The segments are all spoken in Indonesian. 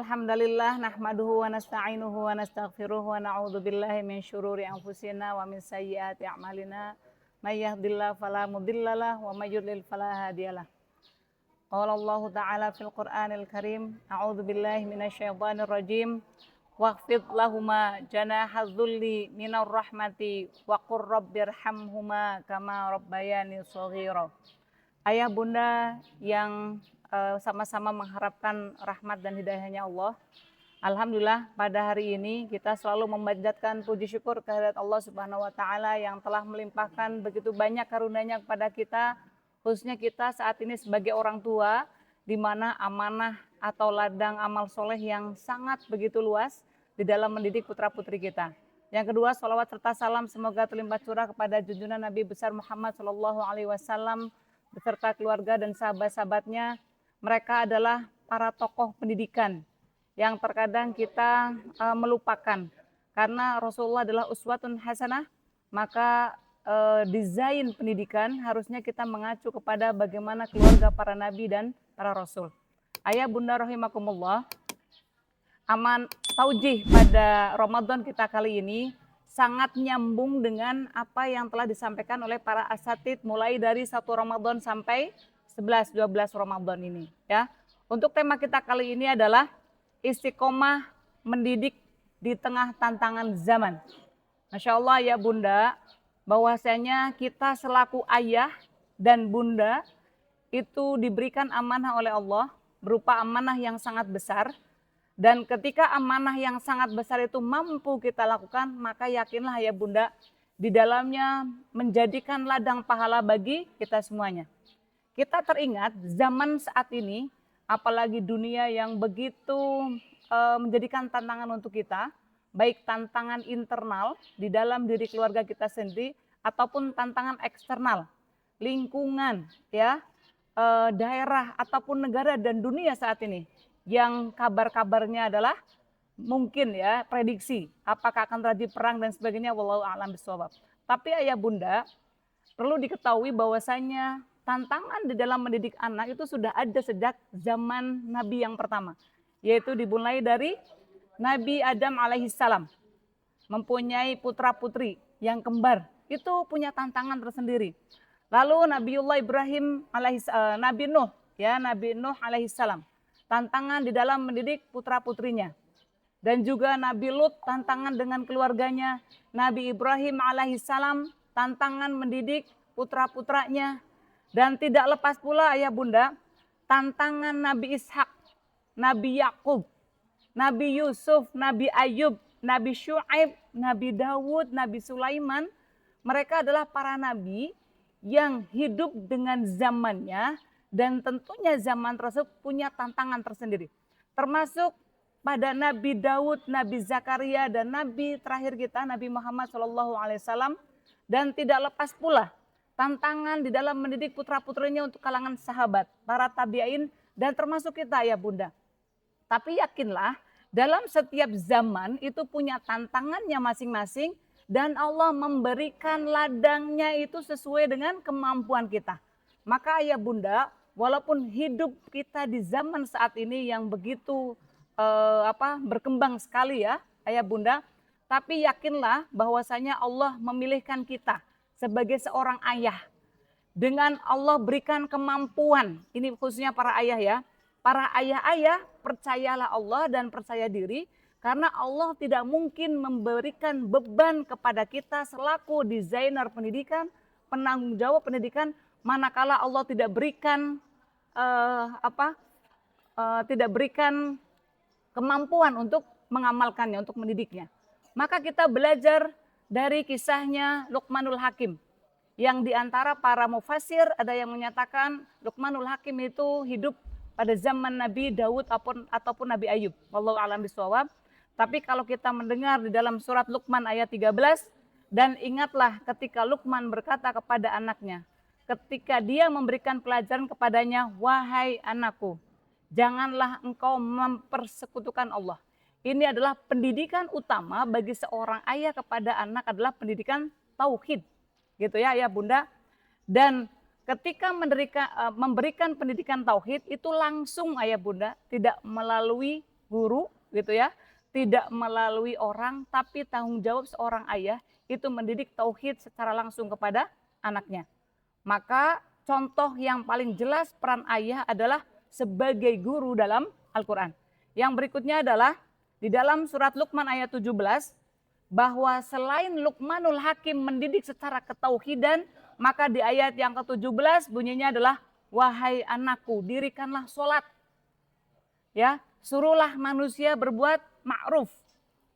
Innal hamdalillah nahmaduhu wa nasta'inuhu wa nastaghfiruhu wa na'udzu billahi min syururi anfusina wa min sayyiati a'malina. May yahdihillahu fala mudhillalah wa may yudlil fala hadiyalah. Qala Allah Ta'ala fil Qur'anil Karim, a'udzu billahi minasyaitonir rajim. Wakhfid lahuma janahadz dzulli minar rahmati wa qur rabbirhamhuma kama rabbayani shaghira. Ayah bunda yang sama-sama mengharapkan rahmat dan hidayahnya Allah. Alhamdulillah pada hari ini kita selalu memanjatkan puji syukur kehadirat Allah Subhanahu wa taala yang telah melimpahkan begitu banyak karunia-Nya kepada kita, khususnya kita saat ini sebagai orang tua, di mana amanah atau ladang amal soleh yang sangat begitu luas di dalam mendidik putra-putri kita. Yang kedua, sholawat serta salam semoga terlimpah curah kepada junjungan Nabi besar Muhammad SAW beserta keluarga dan sahabat-sahabatnya. Mereka adalah para tokoh pendidikan yang terkadang kita melupakan. Karena Rasulullah adalah uswatun hasanah, maka desain pendidikan harusnya kita mengacu kepada bagaimana keluarga para nabi dan para rasul. Ayah bunda rahimakumullah, aman taujih pada Ramadan kita kali ini sangat nyambung dengan apa yang telah disampaikan oleh para asatid mulai dari 1 Ramadan sampai 11-12 Ramadan ini ya. Untuk tema kita kali ini adalah istiqomah mendidik di tengah tantangan zaman. Masya Allah ya bunda, bahwasanya kita selaku ayah dan bunda itu diberikan amanah oleh Allah berupa amanah yang sangat besar. Dan ketika amanah yang sangat besar itu mampu kita lakukan, maka yakinlah ya bunda, di dalamnya menjadikan ladang pahala bagi kita semuanya. Kita teringat zaman saat ini, apalagi dunia yang begitu menjadikan tantangan untuk kita, baik tantangan internal di dalam diri keluarga kita sendiri, ataupun tantangan eksternal, lingkungan, ya, daerah ataupun negara dan dunia saat ini. Yang kabar-kabarnya adalah mungkin ya prediksi apakah akan terjadi perang dan sebagainya, wallahu a'lam bishawab. Tapi ayah bunda perlu diketahui bahwasanya tantangan di dalam mendidik anak itu sudah ada sejak zaman Nabi yang pertama, yaitu dimulai dari Nabi Adam alaihissalam mempunyai putra-putri yang kembar, itu punya tantangan tersendiri. Lalu Nabiullah Ibrahim Nabi Nuh alaihissalam, tantangan di dalam mendidik putra-putrinya. Dan juga Nabi Lut, tantangan dengan keluarganya. Nabi Ibrahim alaihissalam, tantangan mendidik putra-putranya. Dan tidak lepas pula ayah bunda, tantangan Nabi Ishak, Nabi Yakub, Nabi Yusuf, Nabi Ayub, Nabi Syuaib, Nabi Dawud, Nabi Sulaiman. Mereka adalah para nabi yang hidup dengan zamannya, dan tentunya zaman tersebut punya tantangan tersendiri. Termasuk pada Nabi Daud, Nabi Zakaria, dan Nabi terakhir kita, Nabi Muhammad SAW. Dan tidak lepas pula tantangan di dalam mendidik putra-putrinya untuk kalangan sahabat, para tabi'in, dan termasuk kita ya bunda. Tapi yakinlah, dalam setiap zaman itu punya tantangannya masing-masing, dan Allah memberikan ladangnya itu sesuai dengan kemampuan kita. Maka ayah bunda, walaupun hidup kita di zaman saat ini yang begitu berkembang sekali ya ayah bunda, tapi yakinlah bahwasanya Allah memilihkan kita sebagai seorang ayah. Dengan Allah berikan kemampuan, ini khususnya para ayah ya. Para ayah-ayah percayalah Allah dan percaya diri, karena Allah tidak mungkin memberikan beban kepada kita selaku desainer pendidikan, penanggung jawab pendidikan, manakala Allah tidak berikan tidak berikan kemampuan untuk mengamalkannya, untuk mendidiknya. Maka kita belajar dari kisahnya Luqmanul Hakim, yang diantara para mufassir ada yang menyatakan Luqmanul Hakim itu hidup pada zaman Nabi Daud ataupun Nabi Ayub, wallahu a'lam bishawab. Tapi kalau kita mendengar di dalam surat Luqman ayat 13, dan ingatlah ketika Luqman berkata kepada anaknya, ketika dia memberikan pelajaran kepadanya, wahai anakku, janganlah engkau mempersekutukan Allah. Ini adalah pendidikan utama bagi seorang ayah kepada anak, adalah pendidikan tauhid, gitu ya bunda. Dan ketika memberikan pendidikan tauhid itu langsung ayah bunda, tidak melalui guru gitu ya, tidak melalui orang, tapi tanggung jawab seorang ayah itu mendidik tauhid secara langsung kepada anaknya. Maka contoh yang paling jelas peran ayah adalah sebagai guru dalam Al-Quran. Yang berikutnya adalah di dalam surat Luqman ayat 17, bahwa selain Luqmanul Hakim mendidik secara ketauhidan, maka di ayat yang ke-17 bunyinya adalah, wahai anakku, dirikanlah sholat. Ya, suruhlah manusia berbuat ma'ruf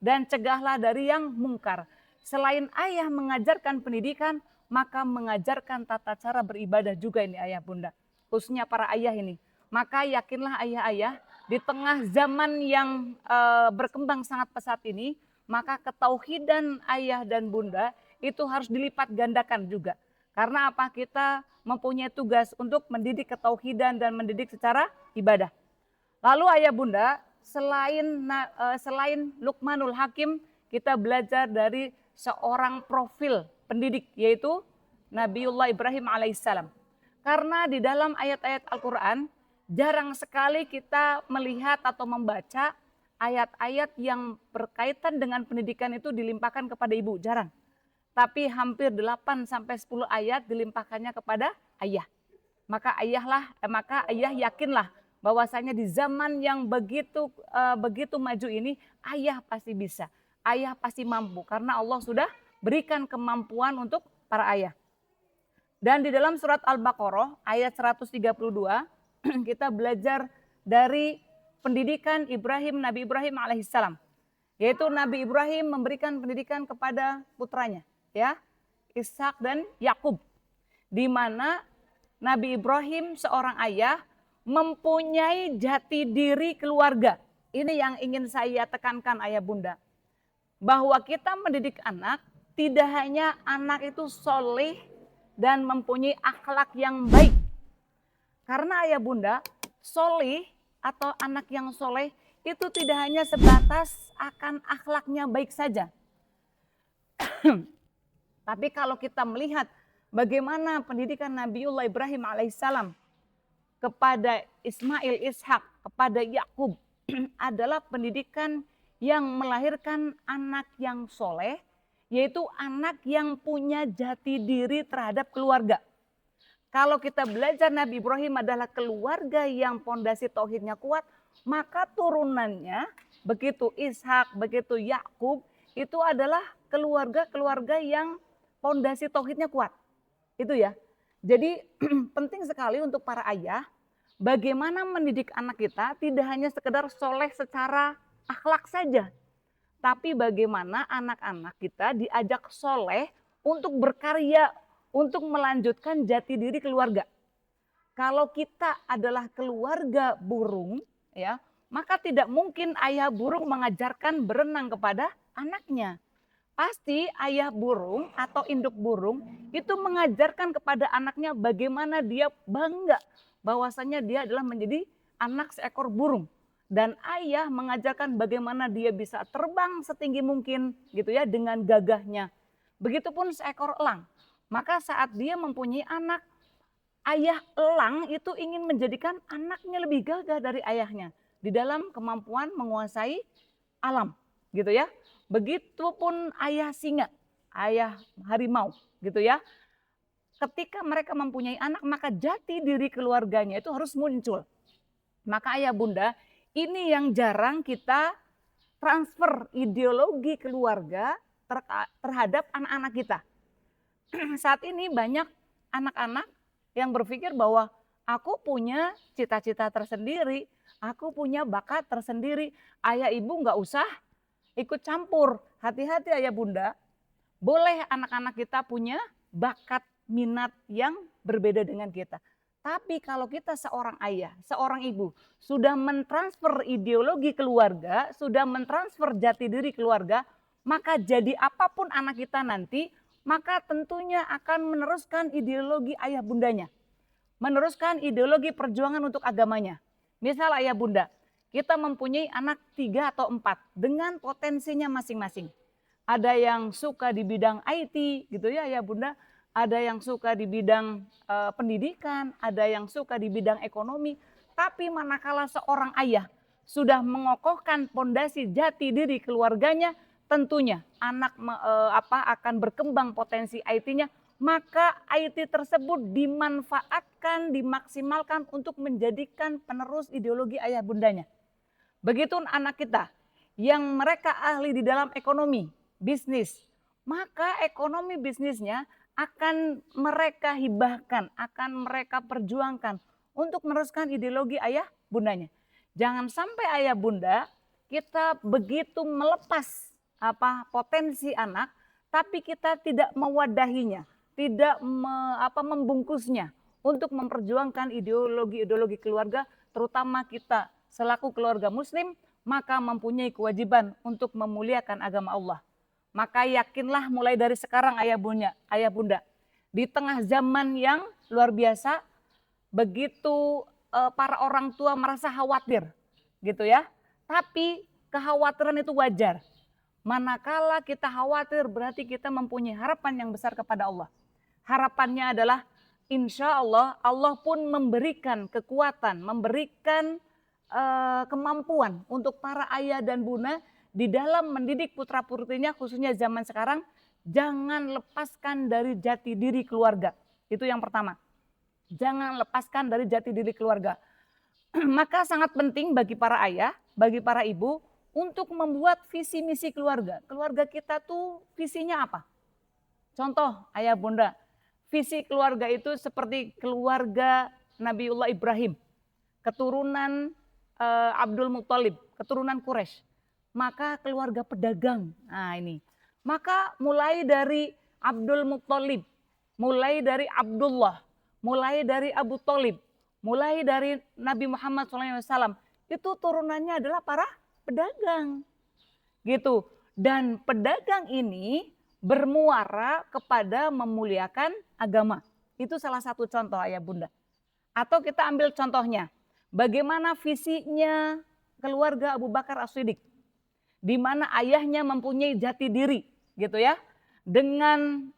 dan cegahlah dari yang mungkar. Selain ayah mengajarkan pendidikan, maka mengajarkan tata cara beribadah juga ini ayah bunda. Khususnya para ayah ini. Maka yakinlah ayah-ayah, di tengah zaman yang berkembang sangat pesat ini, maka ketauhidan ayah dan bunda itu harus dilipat gandakan juga. Karena apa? Kita mempunyai tugas untuk mendidik ketauhidan dan mendidik secara ibadah. Lalu ayah bunda, selain Luqmanul Hakim, kita belajar dari seorang profil pendidik, yaitu Nabiullah Ibrahim alaihissalam. Karena di dalam ayat-ayat Al-Quran, jarang sekali kita melihat atau membaca ayat-ayat yang berkaitan dengan pendidikan itu dilimpahkan kepada ibu, jarang. Tapi hampir 8-10 ayat dilimpahkannya kepada ayah. Maka ayah yakinlah bahwasanya di zaman yang begitu maju ini, ayah pasti bisa, ayah pasti mampu, karena Allah sudah berikan kemampuan untuk para ayah. Dan di dalam surat Al-Baqarah ayat 132 kita belajar dari pendidikan Nabi Ibrahim alaihissalam, yaitu Nabi Ibrahim memberikan pendidikan kepada putranya, ya, Ishak dan Yakub, di mana Nabi Ibrahim seorang ayah mempunyai jati diri keluarga. Ini yang ingin saya tekankan ayah bunda, bahwa kita mendidik anak tidak hanya anak itu soleh dan mempunyai akhlak yang baik. Karena ayah bunda, soleh atau anak yang soleh itu tidak hanya sebatas akan akhlaknya baik saja. Tapi kalau kita melihat bagaimana pendidikan Nabiullah Ibrahim alaihissalam kepada Ismail, Ishak, kepada Yakub adalah pendidikan yang melahirkan anak yang soleh, yaitu anak yang punya jati diri terhadap keluarga. Kalau kita belajar Nabi Ibrahim adalah keluarga yang pondasi tauhidnya kuat, maka turunannya begitu Ishak, begitu Yakub itu adalah keluarga-keluarga yang pondasi tauhidnya kuat. Itu ya. Jadi penting sekali untuk para ayah bagaimana mendidik anak kita tidak hanya sekedar soleh secara akhlak saja, tapi bagaimana anak-anak kita diajak soleh untuk berkarya, untuk melanjutkan jati diri keluarga. Kalau kita adalah keluarga burung, ya, maka tidak mungkin ayah burung mengajarkan berenang kepada anaknya. Pasti ayah burung atau induk burung itu mengajarkan kepada anaknya bagaimana dia bangga bahwasanya dia adalah menjadi anak seekor burung. Dan ayah mengajarkan bagaimana dia bisa terbang setinggi mungkin gitu ya dengan gagahnya. Begitupun seekor elang. Maka saat dia mempunyai anak, ayah elang itu ingin menjadikan anaknya lebih gagah dari ayahnya di dalam kemampuan menguasai alam, gitu ya. Begitupun ayah singa, ayah harimau, gitu ya. Ketika mereka mempunyai anak, maka jati diri keluarganya itu harus muncul. Maka ayah bunda, ini yang jarang kita transfer ideologi keluarga terhadap anak-anak kita. Saat ini banyak anak-anak yang berpikir bahwa aku punya cita-cita tersendiri, aku punya bakat tersendiri, ayah ibu nggak usah ikut campur. Hati-hati ayah bunda, boleh anak-anak kita punya bakat minat yang berbeda dengan kita. Tapi kalau kita seorang ayah, seorang ibu sudah mentransfer ideologi keluarga, sudah mentransfer jati diri keluarga, maka jadi apapun anak kita nanti, maka tentunya akan meneruskan ideologi ayah bundanya. Meneruskan ideologi perjuangan untuk agamanya. Misal ayah bunda, kita mempunyai anak 3 atau 4 dengan potensinya masing-masing. Ada yang suka di bidang IT gitu ya ayah bunda, ada yang suka di bidang pendidikan, ada yang suka di bidang ekonomi. Tapi manakala seorang ayah sudah mengokohkan pondasi jati diri keluarganya, tentunya anak akan berkembang potensi IT-nya, maka IT tersebut dimanfaatkan, dimaksimalkan untuk menjadikan penerus ideologi ayah bundanya. Begitu anak kita yang mereka ahli di dalam ekonomi, bisnis, maka ekonomi bisnisnya akan mereka hibahkan, akan mereka perjuangkan untuk meneruskan ideologi ayah bundanya. Jangan sampai ayah bunda kita begitu melepas potensi anak, tapi kita tidak mewadahinya, tidak membungkusnya untuk memperjuangkan ideologi-ideologi keluarga, terutama kita selaku keluarga muslim, maka mempunyai kewajiban untuk memuliakan agama Allah. Maka yakinlah mulai dari sekarang ayah bunda, di tengah zaman yang luar biasa, begitu para orang tua merasa khawatir, gitu ya. Tapi kekhawatiran itu wajar. Manakala kita khawatir berarti kita mempunyai harapan yang besar kepada Allah. Harapannya adalah insya Allah, Allah pun memberikan kekuatan, memberikan kemampuan untuk para ayah dan bunda di dalam mendidik putra putrinya, khususnya zaman sekarang, jangan lepaskan dari jati diri keluarga. Itu yang pertama. Jangan lepaskan dari jati diri keluarga. Maka sangat penting bagi para ayah, bagi para ibu, untuk membuat visi misi keluarga. Keluarga kita tuh visinya apa? Contoh ayah bunda, visi keluarga itu seperti keluarga Nabiullah Ibrahim, keturunan Abdul Muthalib, keturunan Quraisy. Maka keluarga pedagang. Nah ini. Maka mulai dari Abdul Muthalib, mulai dari Abdullah, mulai dari Abu Thalib, mulai dari Nabi Muhammad SAW, itu turunannya adalah para pedagang. Gitu. Dan pedagang ini bermuara kepada memuliakan agama. Itu salah satu contoh ayah bunda. Atau kita ambil contohnya, bagaimana visinya keluarga Abu Bakar As-Siddiq, di mana ayahnya mempunyai jati diri, gitu ya, dengan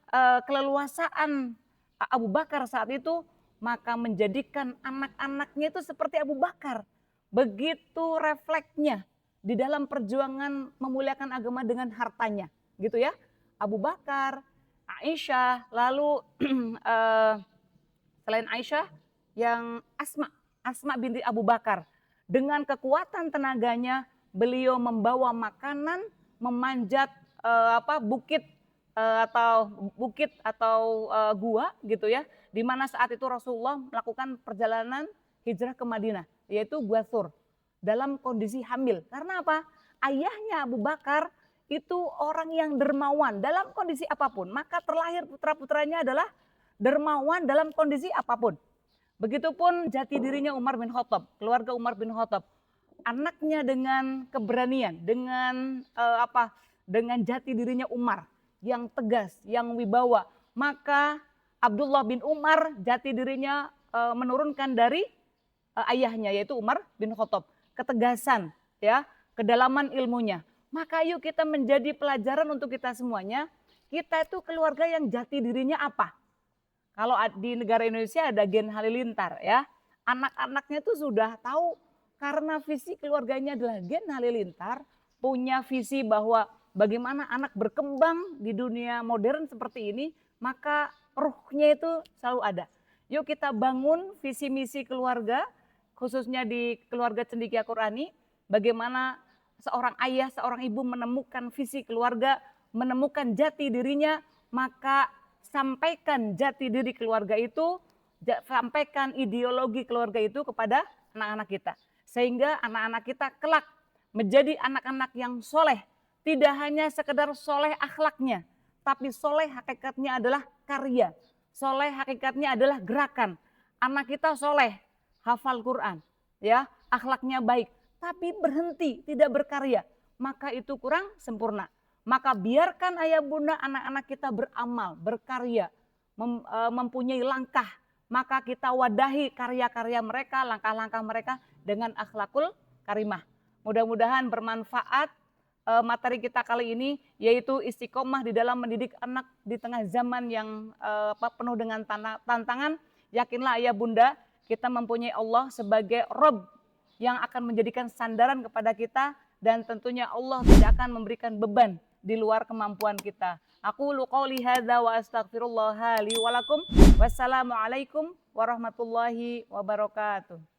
keleluasaan Abu Bakar saat itu, maka menjadikan anak-anaknya itu seperti Abu Bakar, begitu refleksnya di dalam perjuangan memuliakan agama dengan hartanya, gitu ya. Abu Bakar, Aisyah, lalu selain Aisyah yang Asma binti Abu Bakar, dengan kekuatan tenaganya beliau membawa makanan, memanjat bukit atau gua gitu ya, di mana saat itu Rasulullah melakukan perjalanan hijrah ke Madinah, yaitu Gua Thur, dalam kondisi hamil. Karena apa? Ayahnya Abu Bakar itu orang yang dermawan dalam kondisi apapun, maka terlahir putra-putranya adalah dermawan dalam kondisi apapun. Begitupun jati dirinya Umar bin Khattab, keluarga Umar bin Khattab. Anaknya dengan keberanian, dengan dengan jati dirinya Umar yang tegas, yang wibawa. Maka Abdullah bin Umar jati dirinya menurunkan dari ayahnya, yaitu Umar bin Khattab. Ketegasan, ya, kedalaman ilmunya. Maka yuk kita menjadi pelajaran untuk kita semuanya. Kita itu keluarga yang jati dirinya apa? Kalau di negara Indonesia ada Gen Halilintar ya. Anak-anaknya itu sudah tahu karena visi keluarganya adalah Gen Halilintar, punya visi bahwa bagaimana anak berkembang di dunia modern seperti ini, maka ruhnya itu selalu ada. Yuk kita bangun visi misi keluarga, khususnya di keluarga Cendekia Qurani, bagaimana seorang ayah, seorang ibu menemukan visi keluarga, menemukan jati dirinya, maka sampaikan jati diri keluarga itu, sampaikan ideologi keluarga itu kepada anak-anak kita. Sehingga anak-anak kita kelak menjadi anak-anak yang soleh. Tidak hanya sekedar soleh akhlaknya, tapi soleh hakikatnya adalah karya. Soleh hakikatnya adalah gerakan. Anak kita soleh, hafal Quran, ya, akhlaknya baik, tapi berhenti, tidak berkarya, maka itu kurang sempurna. Maka biarkan ayah bunda anak-anak kita beramal, berkarya, mempunyai langkah. Maka kita wadahi karya-karya mereka, langkah-langkah mereka dengan akhlakul karimah. Mudah-mudahan bermanfaat materi kita kali ini, yaitu istiqomah di dalam mendidik anak di tengah zaman yang penuh dengan tantangan. Yakinlah ayah bunda, kita mempunyai Allah sebagai Rob yang akan menjadikan sandaran kepada kita, dan tentunya Allah tidak akan memberikan beban di luar kemampuan kita. Aku qouli hadza wa astaghfirullah li wa lakum. Wassalamualaikum warahmatullahi wabarakatuh.